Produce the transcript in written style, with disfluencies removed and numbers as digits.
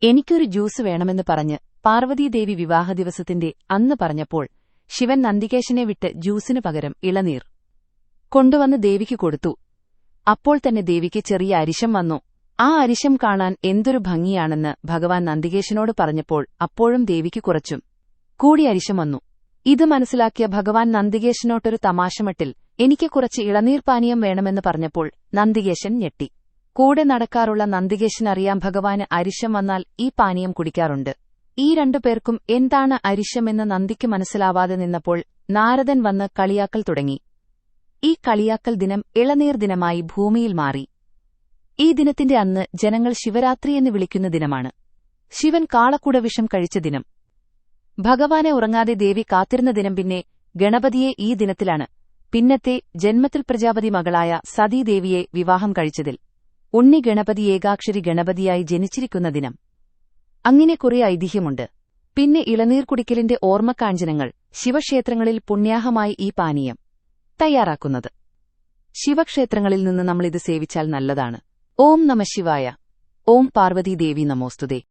എനിക്കൊരു ജ്യൂസ് വേണമെന്ന് പറഞ്ഞ് പാർവതീദേവി വിവാഹദിവസത്തിന്റെ അന്ന് പറഞ്ഞപ്പോൾ ശിവൻ നന്ദികേശനെ വിട്ട് ജ്യൂസിനു പകരം ഇളനീർ കൊണ്ടുവന്ന് ദേവിക്ക് കൊടുത്തു. അപ്പോൾ തന്നെ ദേവിക്ക് ചെറിയ അരിശം വന്നു. ആ അരിശം കാണാൻ എന്തൊരു ഭംഗിയാണെന്ന് ഭഗവാൻ നന്ദികേശനോട് പറഞ്ഞപ്പോൾ അപ്പോഴും ദേവിക്ക് കുറച്ചും കൂടി അരിശം വന്നു. ഇത് മനസ്സിലാക്കിയ ഭഗവാൻ നന്ദികേശനോട്ടൊരു തമാശമട്ടിൽ എനിക്ക് കുറച്ച് ഇളനീർ പാനീയം വേണമെന്ന് പറഞ്ഞപ്പോൾ നന്ദികേശൻ ഞെട്ടി. കൂടെ നടക്കാറുള്ള നന്ദികേശനറിയാം ഭഗവാന് അരിശം വന്നാൽ ഈ പാനീയം കുടിക്കാറുണ്ട്. ഈ രണ്ടുപേർക്കും എന്താണ് അരിശമെന്ന് നന്ദിക്ക് മനസ്സിലാവാതെ നിന്നപ്പോൾ നാരദൻ വന്ന് കളിയാക്കൽ തുടങ്ങി. ഈ കളിയാക്കൽ ദിനം ഇളനീർ ദിനമായി ഭൂമിയിൽ മാറി. ഈ ദിനത്തിന്റെ അന്ന് ജനങ്ങൾ ശിവരാത്രിയെന്ന് വിളിക്കുന്ന ദിനമാണ്. ശിവൻ കാളക്കൂടവിഷം കഴിച്ച ദിനം. ഭഗവാനെ ഉറങ്ങാതെ ദേവി കാത്തിരുന്ന ദിനം. പിന്നെ ഗണപതിയെ ഈ ദിനത്തിലാണ് പിന്നത്തെ ജന്മത്തിൽ പ്രജാപതി മകളായ സതീദേവിയെ വിവാഹം കഴിച്ചതിൽ ഉണ്ണി ഗണപതി ഏകാക്ഷരി ഗണപതിയായി ജനിച്ചിരിക്കുന്ന ദിനം. അങ്ങനെ കുറെ ഐതിഹ്യമുണ്ട്. പിന്നെ ഇളനീർ കുടിക്കലിന്റെ ഓർമ്മക്കാഞ്ചനങ്ങൾ ശിവക്ഷേത്രങ്ങളിൽ പുണ്യാഹമായി ഈ പാനീയം തയ്യാറാക്കുന്നത്. ശിവക്ഷേത്രങ്ങളിൽ നിന്ന് നമ്മളിത് സേവിച്ചാൽ നല്ലതാണ്. ഓം നമഃ ശിവായ. ഓം പാർവതീദേവി നമോസ്തുതേ.